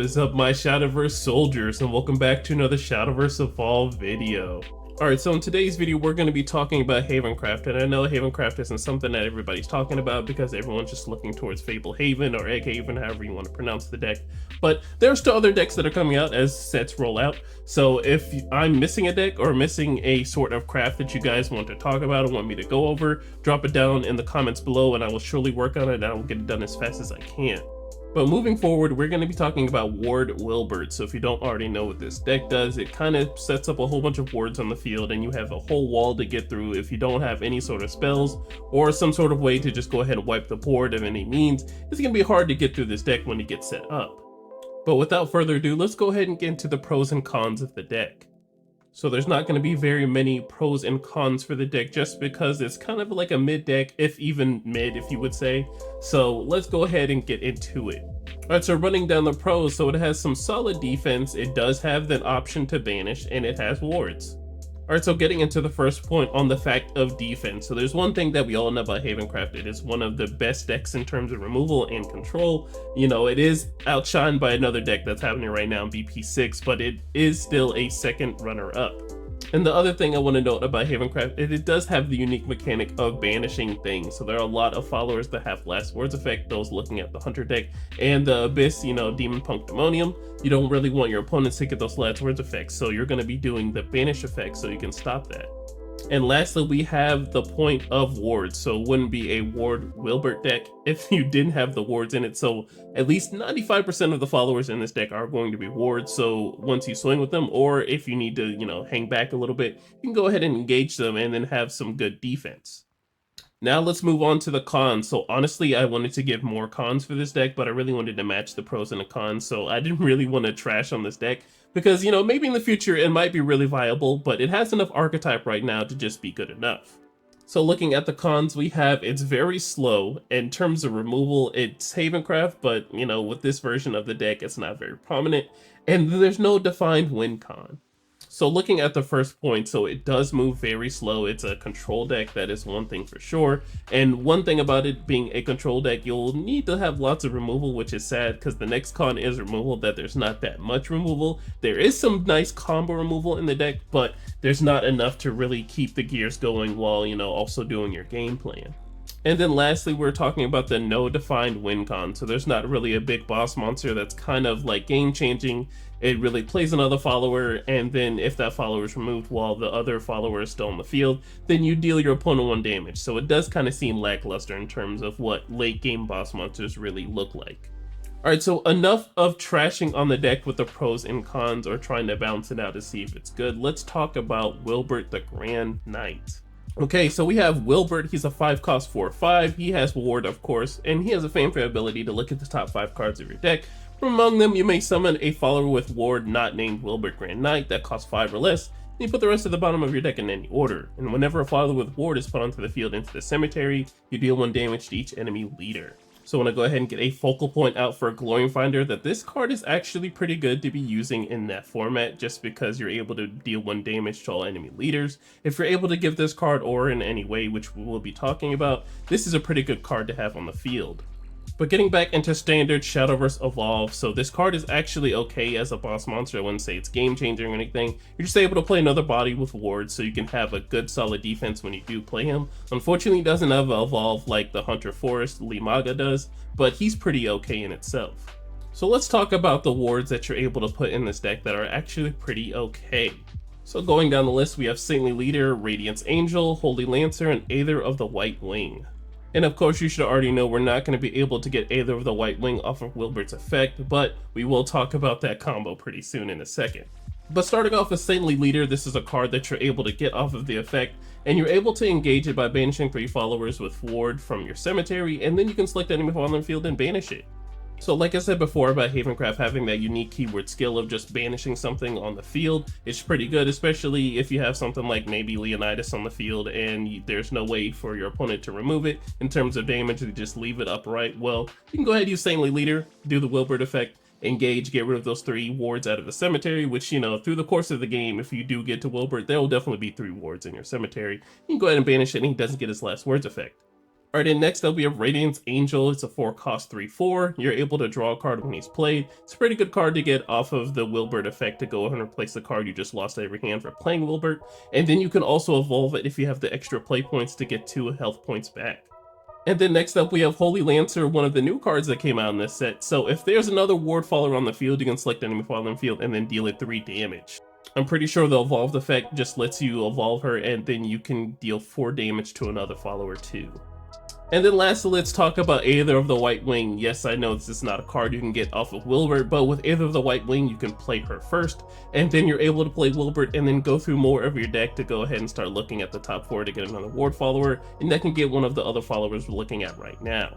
is up, my Shadowverse soldiers, and welcome back to another Shadowverse Evolve video. Alright, so in today's video we're going to be talking about havencraft, and I know havencraft isn't something that everybody's talking about because everyone's just looking towards Fable Haven or Egg Haven, however you want to pronounce the deck. But there's still other decks that are coming out as sets roll out, so if I'm missing a deck or missing a sort of craft that you guys want to talk about or want me to go over, drop it down in the comments below and I will surely work on it and I will get it done as fast as I can. But moving forward, we're going to be talking about Ward Wilbert. So if you don't already know what this deck does, it kind of sets up a whole bunch of wards on the field and you have a whole wall to get through if you don't have any sort of spells or some sort of way to just go ahead and wipe the board of any means. It's going to be hard to get through this deck when it gets set up. But without further ado, let's go ahead and get into the pros and cons of the deck. So there's not going to be very many pros and cons for the deck just because it's kind of like a mid deck, if even mid, if you would say. So let's go ahead and get into it. Alright, so running down the pros, so it has some solid defense, it does have the option to banish, and it has wards. Alright, so getting into the first point on the fact of defense. So there's one thing that we all know about havencraft. It is one of the best decks in terms of removal and control. You know, it is outshined by another deck that's happening right now in BP6, but it is still a second runner-up. And the other thing I want to note about havencraft is it does have the unique mechanic of banishing things. So there are a lot of followers that have Last Words effect, those looking at the Hunter deck, and the Abyss, you know, Demon Punctimonium. You don't really want your opponents to get those Last Words effects, so you're going to be doing the banish effect so you can stop that. And lastly, we have the point of wards, so it wouldn't be a Ward Wilbert deck if you didn't have the wards in it. So at least 95% of the followers in this deck are going to be wards, so once you swing with them, or if you need to, you know, hang back a little bit, you can go ahead and engage them and then have some good defense. Now let's move on to the cons. So honestly, I wanted to give more cons for this deck, but I really wanted to match the pros and the cons, so I didn't really want to trash on this deck because, you know, maybe in the future it might be really viable, but it has enough archetype right now to just be good enough. So looking at the cons, we have it's very slow. In terms of removal, it's havencraft, but, you know, with this version of the deck, it's not very prominent, and there's no defined win con. So looking at the first point, so it does move very slow. It's a control deck, that is one thing for sure. And one thing about it being a control deck, you'll need to have lots of removal, which is sad because the next con is removal, that there's not that much removal. There is some nice combo removal in the deck, but there's not enough to really keep the gears going while, you know, also doing your game plan. And then lastly, we're talking about the no defined win con. So there's not really a big boss monster that's kind of like game changing. It really plays another follower, and then if that follower is removed while the other follower is still on the field, then you deal your opponent 1 damage. So it does kind of seem lackluster in terms of what late game boss monsters really look like. Alright, so enough of trashing on the deck with the pros and cons or trying to balance it out to see if it's good. Let's talk about Wilbert the Grand Knight. Okay, so we have Wilbert. He's a 5-cost 4/5. He has Ward, of course, and he has a fanfare ability to look at the top 5 cards of your deck. From among them, you may summon a follower with Ward not named Wilbert Grand Knight that costs 5 or less, and you put the rest at the bottom of your deck in any order. And whenever a follower with Ward is put onto the field into the cemetery, you deal 1 damage to each enemy leader. So I want to go ahead and get a focal point out for Glory Finder that this card is actually pretty good to be using in that format just because you're able to deal 1 damage to all enemy leaders. If you're able to give this card aura in any way, which we will be talking about, this is a pretty good card to have on the field. But getting back into standard Shadowverse Evolve, so this card is actually okay as a boss monster. I wouldn't say it's game changing or anything. You're just able to play another body with wards so you can have a good solid defense when you do play him. Unfortunately, he doesn't have Evolve like the Hunter Forest Limaga does, but he's pretty okay in itself. So let's talk about the wards that you're able to put in this deck that are actually pretty okay. So going down the list, we have Saintly Leader, Radiance Angel, Holy Lancer, and Aether of the White Wing. And of course, you should already know we're not going to be able to get Aether of the White Wing off of Wilbert's effect, but we will talk about that combo pretty soon in a second. But starting off with Saintly Leader, this is a card that you're able to get off of the effect, and you're able to engage it by banishing 3 followers with Ward from your cemetery, and then you can select enemy follower on the field and banish it. So like I said before about havencraft having that unique keyword skill of just banishing something on the field, it's pretty good, especially if you have something like maybe Leonidas on the field and there's no way for your opponent to remove it in terms of damage, you just leave it upright. Well, you can go ahead and use Saintly Leader, do the Wilbert effect, engage, get rid of those 3 wards out of the cemetery, which, you know, through the course of the game, if you do get to Wilbert, there will definitely be 3 wards in your cemetery. You can go ahead and banish it and he doesn't get his Last Words effect. Alright, and next up we have Radiance Angel. It's a 4-cost 3/4. You're able to draw a card when he's played. It's a pretty good card to get off of the Wilbert effect to go ahead and replace the card you just lost every hand for playing Wilbert. And then you can also evolve it if you have the extra play points to get 2 health points back. And then next up we have Holy Lancer, one of the new cards that came out in this set. So if there's another ward follower on the field, you can select enemy follower on the field and then deal it 3 damage. I'm pretty sure the evolved effect just lets you evolve her and then you can deal 4 damage to another follower too. And then lastly, let's talk about Aether of the White Wing. Yes, I know this is not a card you can get off of Wilbert, but with Aether of the White Wing, you can play her first, and then you're able to play Wilbert and then go through more of your deck to go ahead and start looking at the top 4 to get another ward follower, and that can get one of the other followers we're looking at right now.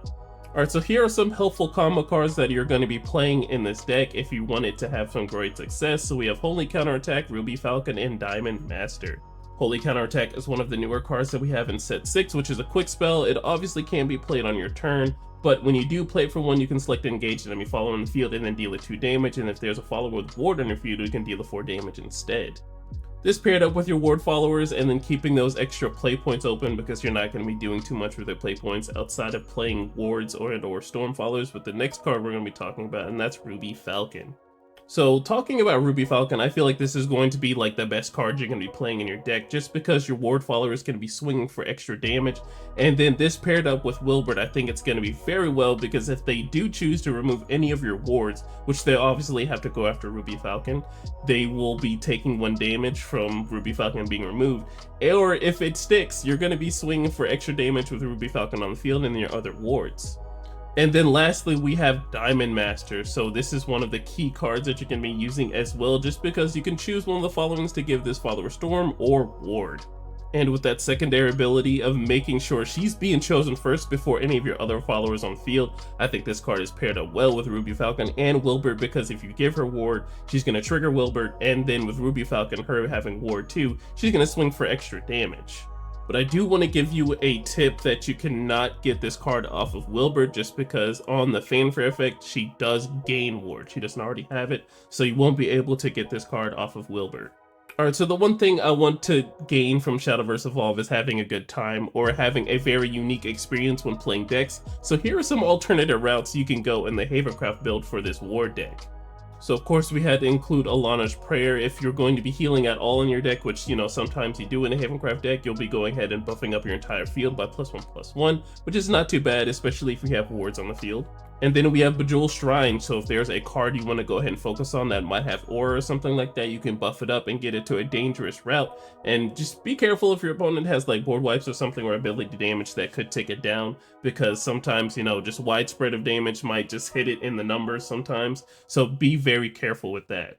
Alright, so here are some helpful combo cards that you're going to be playing in this deck if you want it to have some great success. So we have Holy Counterattack, Ruby Falcon, and Diamond Master. Holy Counterattack is one of the newer cards that we have in set 6, which is a quick spell. It obviously can be played on your turn, but when you do play it for 1, you can select engage enemy follower on the field and then deal it 2 damage, and if there's a follower with ward on your field, you can deal it 4 damage instead. This paired up with your ward followers and then keeping those extra play points open because you're not going to be doing too much with their play points outside of playing wards or storm followers with the next card we're going to be talking about, and that's Ruby Falcon. So talking about Ruby Falcon, I feel like this is going to be like the best card you're going to be playing in your deck just because your ward followers can be swinging for extra damage. And then this paired up with Wilbert, I think it's going to be very well because if they do choose to remove any of your wards, which they obviously have to go after Ruby Falcon, they will be taking 1 damage from Ruby Falcon being removed. Or if it sticks, you're going to be swinging for extra damage with Ruby Falcon on the field and your other wards. And then lastly, we have Diamond Master. So this is one of the key cards that you can be using as well, just because you can choose one of the followings to give this follower Storm or Ward. And with that secondary ability of making sure she's being chosen first before any of your other followers on field, I think this card is paired up well with Ruby Falcon and Wilbert, because if you give her Ward, she's going to trigger Wilbert, and then with Ruby Falcon, her having Ward too, she's going to swing for extra damage. But I do want to give you a tip that you cannot get this card off of Wilbert just because on the fanfare effect, she does gain ward. She doesn't already have it, so you won't be able to get this card off of Wilbert. Alright, so the one thing I want to gain from Shadowverse Evolve is having a good time or having a very unique experience when playing decks. So here are some alternative routes you can go in the havencraft build for this ward deck. So of course we had to include Alana's Prayer. If you're going to be healing at all in your deck, which sometimes you do in a havencraft deck, you'll be going ahead and buffing up your entire field by +1/+1, which is not too bad, especially if you have wards on the field. And then we have Bejeweled Shrine, so if there's a card you want to go ahead and focus on that might have aura or something like that, you can buff it up and get it to a dangerous route. And just be careful if your opponent has like board wipes or something or ability damage that could take it down, because sometimes, just widespread of damage might just hit it in the numbers sometimes. So be very careful with that.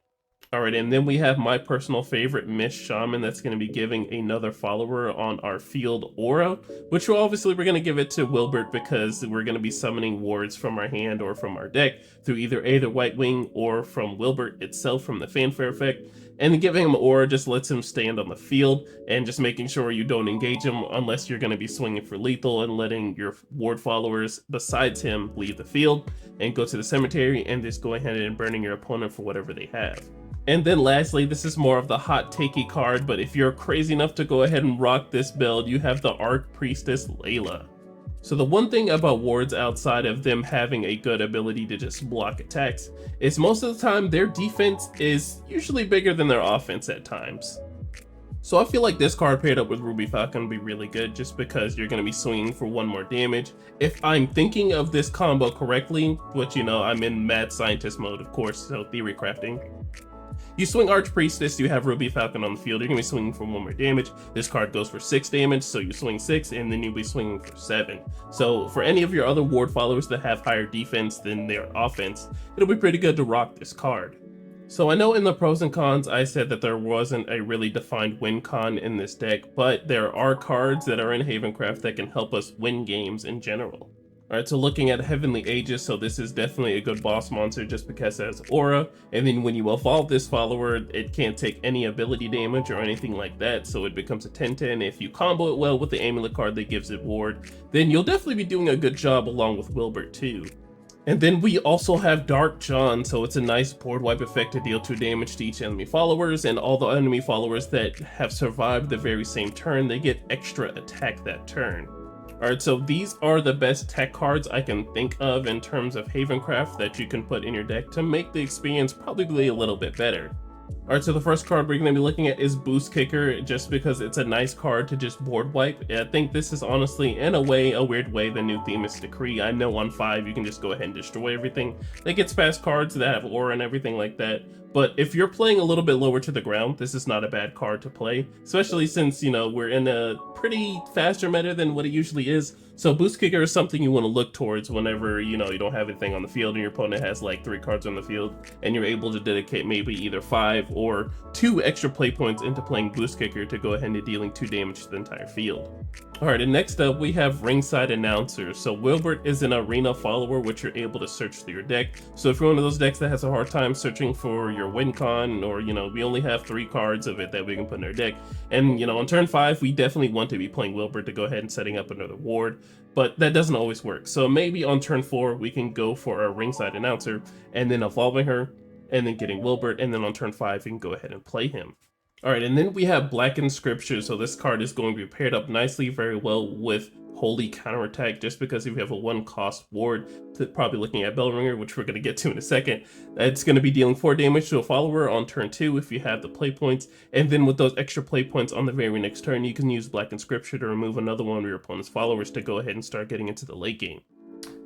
Alright, and then we have my personal favorite, Mist Shaman, that's going to be giving another follower on our field aura, which obviously we're going to give it to Wilbert because we're going to be summoning wards from our hand or from our deck through either White Wing or from Wilbert itself from the fanfare effect. And giving him aura just lets him stand on the field and just making sure you don't engage him unless you're going to be swinging for lethal and letting your ward followers besides him leave the field and go to the cemetery and just go ahead and burning your opponent for whatever they have. And then lastly, this is more of the hot takey card, but if you're crazy enough to go ahead and rock this build, you have the Archpriestess Layla. So the one thing about wards outside of them having a good ability to just block attacks is most of the time their defense is usually bigger than their offense at times. So I feel like this card paired up with Ruby Falcon would be really good just because you're going to be swinging for 1 more damage. If I'm thinking of this combo correctly, which I'm in mad scientist mode of course, so theory crafting. You swing Archpriestess, you have Ruby Falcon on the field, you're going to be swinging for 1 more damage. This card goes for 6 damage, so you swing 6, and then you'll be swinging for 7. So for any of your other ward followers that have higher defense than their offense, it'll be pretty good to rock this card. So I know in the pros and cons I said that there wasn't a really defined win con in this deck, but there are cards that are in havencraft that can help us win games in general. Alright, so looking at Heavenly Aegis, so this is definitely a good boss monster just because it has aura, and then when you evolve this follower, it can't take any ability damage or anything like that, so it becomes a 10/10. If you combo it well with the amulet card that gives it ward, then you'll definitely be doing a good job along with Wilbert too. And then we also have Dark John, so it's a nice board wipe effect to deal 2 damage to each enemy followers, and all the enemy followers that have survived the very same turn, they get extra attack that turn. Alright, so these are the best tech cards I can think of in terms of havencraft that you can put in your deck to make the experience probably a little bit better. Alright, so the first card we're going to be looking at is Boost Kicker, just because it's a nice card to just board wipe. I think this is honestly, in a way, a weird way the new theme is Decree. I know on 5 you can just go ahead and destroy everything that gets past cards that have aura and everything like that. But if you're playing a little bit lower to the ground, this is not a bad card to play, especially since, you know, we're in a pretty faster meta than what it usually is. So Boost Kicker is something you want to look towards whenever, you know, you don't have anything on the field and your opponent has like 3 cards on the field, and you're able to dedicate maybe either 5 or 2 extra play points into playing Boost Kicker to go ahead and dealing 2 damage to the entire field. Alright, and next up we have Ringside Announcer. So Wilbert is an arena follower, which you're able to search through your deck. So if you're one of those decks that has a hard time searching for your win con, or, you know, we only have 3 cards of it that we can put in our deck, and, you know, on turn 5 we definitely want to be playing Wilbert to go ahead and setting up another ward, but that doesn't always work. So maybe on turn 4 we can go for a Ringside Announcer and then evolving her and then getting Wilbert, and then on turn 5 we can go ahead and play him. Alright, and then we have Blackened Scripture. So this card is going to be paired up nicely very well with Holy Counterattack, just because if you have a 1-cost ward, probably looking at Bellringer, which we're going to get to in a second, it's going to be dealing 4 damage to a follower on turn 2 if you have the play points, and then with those extra play points on the very next turn, you can use Blackened Scripture to remove another one of your opponent's followers to go ahead and start getting into the late game.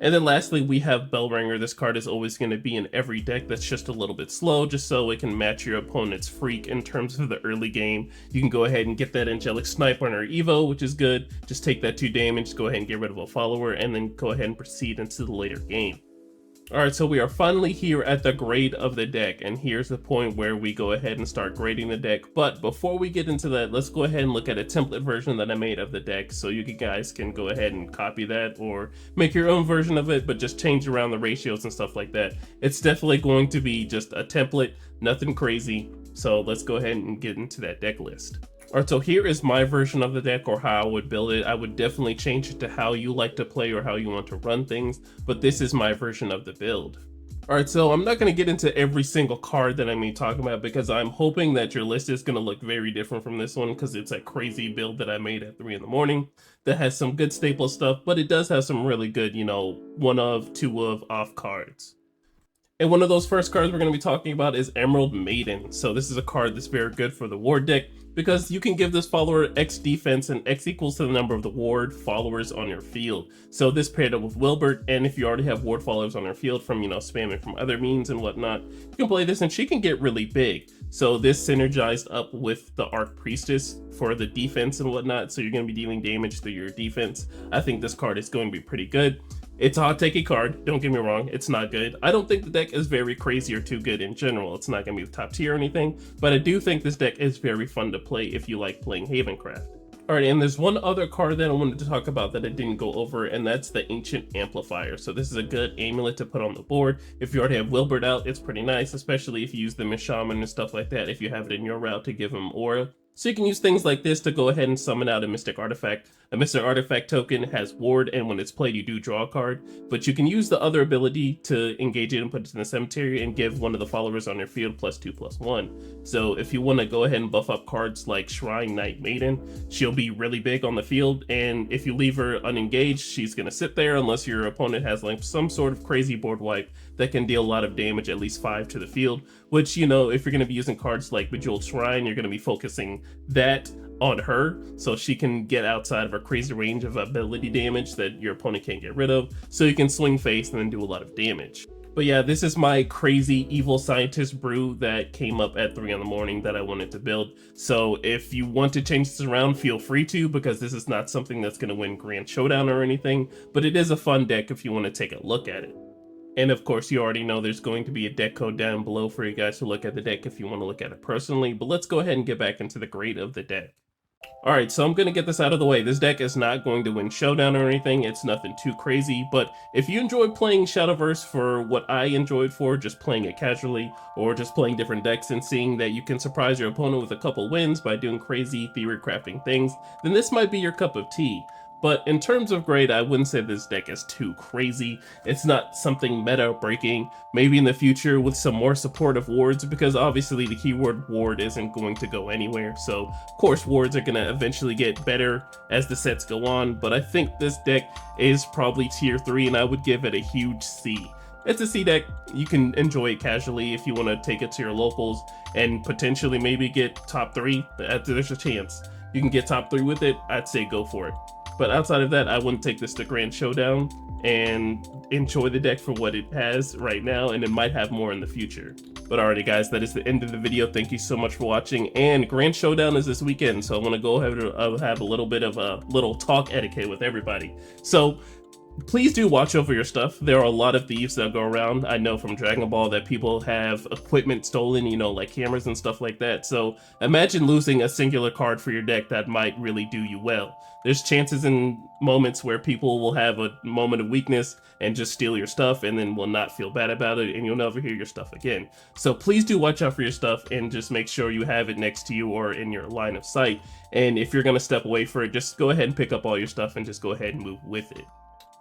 And then lastly, we have Bellringer. This card is always going to be in every deck that's just a little bit slow, just so it can match your opponent's freak in terms of the early game. You can go ahead and get that Angelic Sniper on our Evo, which is good. Just take that 2 damage, go ahead and get rid of a follower, and then go ahead and proceed into the later game. Alright, so we are finally here at the grade of the deck, and here's the point where we go ahead and start grading the deck. But before we get into that, let's go ahead and look at a template version that I made of the deck, so you guys can go ahead and copy that or make your own version of it, but just change around the ratios and stuff like that. It's definitely going to be just a template, nothing crazy, so let's go ahead and get into that deck list. Alright, so here is my version of the deck, or how I would build it. I would definitely change it to how you like to play or how you want to run things, but this is my version of the build. Alright, so I'm not going to get into every single card that I'm going to be talking about, because I'm hoping that your list is going to look very different from this one, because it's a crazy build that I made at 3 in the morning that has some good staple stuff, but it does have some really good, you know, 1 of, 2 of, off cards. And one of those first cards we're going to be talking about is Emerald Maiden. So this is a card that's very good for the ward deck, because you can give this follower X defense, and X equals to the number of the ward followers on your field. So this paired up with Wilbert, and if you already have ward followers on your field from, you know, spamming from other means and whatnot, you can play this and she can get really big. So this synergized up with the Arc Priestess for the defense and whatnot, so you're going to be dealing damage through your defense. I think this card is going to be pretty good. It's a hot takey card, don't get me wrong, it's not good. I don't think the deck is very crazy or too good in general. It's not going to be top tier or anything, but I do think this deck is very fun to play if you like playing havencraft. Alright, and there's one other card that I wanted to talk about that I didn't go over, and that's the Ancient Amplifier. So this is a good amulet to put on the board. If you already have Wilbert out, it's pretty nice, especially if you use them as Shaman and stuff like that, if you have it in your route to give him aura. So you can use things like this to go ahead and summon out a Mystic Artifact. A Mystic Artifact token has ward, and when it's played you do draw a card, but you can use the other ability to engage it and put it in the cemetery and give one of the followers on your field +2/+1. So if you want to go ahead and buff up cards like Shrine Knight Maiden, she'll be really big on the field, and if you leave her unengaged, she's going to sit there unless your opponent has like some sort of crazy board wipe that can deal a lot of damage, at least 5 to the field, which, you know, if you're going to be using cards like Bejeweled Shrine, you're going to be focusing that on her so she can get outside of her crazy range of ability damage that your opponent can't get rid of, so you can swing face and then do a lot of damage. But yeah, this is my crazy evil scientist brew that came up at 3 in the morning that I wanted to build. So if you want to change this around, feel free to, because this is not something that's going to win Grand Showdown or anything, but it is a fun deck if you want to take a look at it. And of course, you already know there's going to be a deck code down below for you guys to look at the deck if you want to look at it personally, but let's go ahead and get back into the grade of the deck. Alright, so I'm going to get this out of the way. This deck is not going to win Showdown or anything, it's nothing too crazy, but if you enjoy playing Shadowverse for what I enjoyed for, just playing it casually, or just playing different decks and seeing that you can surprise your opponent with a couple wins by doing crazy theory crafting things, then this might be your cup of tea. But in terms of grade, I wouldn't say this deck is too crazy. It's not something meta breaking. Maybe in the future with some more supportive wards, because obviously the keyword ward isn't going to go anywhere. So of course wards are gonna eventually get better as the sets go on, but I think this deck is probably tier 3 and I would give it a huge C. It's a C deck. You can enjoy it casually if you want to take it to your locals and potentially maybe get top 3. There's a chance you can get top 3 with it. I'd say go for it. But outside of that, I wouldn't take this to Grand Showdown, and enjoy the deck for what it has right now, and it might have more in the future. But alrighty guys, that is the end of the video. Thank you so much for watching, and Grand Showdown is this weekend, so I want to go ahead and have a little bit of a little talk etiquette with everybody. So please do watch over your stuff. There are a lot of thieves that go around. I know from Dragon Ball that people have equipment stolen, you know, like cameras and stuff like that. So imagine losing a singular card for your deck that might really do you well. There's chances in moments where people will have a moment of weakness and just steal your stuff and then will not feel bad about it, and you'll never hear your stuff again. So please do watch out for your stuff and just make sure you have it next to you or in your line of sight. And if you're gonna step away for it, just go ahead and pick up all your stuff and just go ahead and move with it.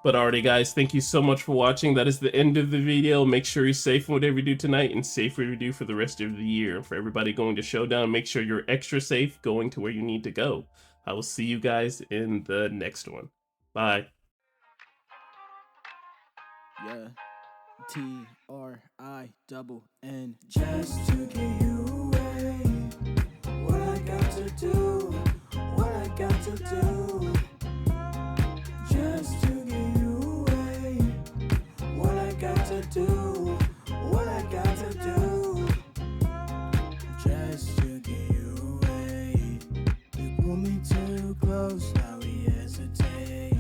But alrighty guys, thank you so much for watching. That is the end of the video. Make sure you're safe in whatever you do tonight and safe whatever you do for the rest of the year. And for everybody going to Showdown, make sure you're extra safe going to where you need to go. I will see you guys in the next one. Bye. Yeah. TRINN. Just to get you away. What I got to do. What I got to do. Just to get you away. What I got to do. What I got to do. Just to get you away. You pull me too close, now we hesitate.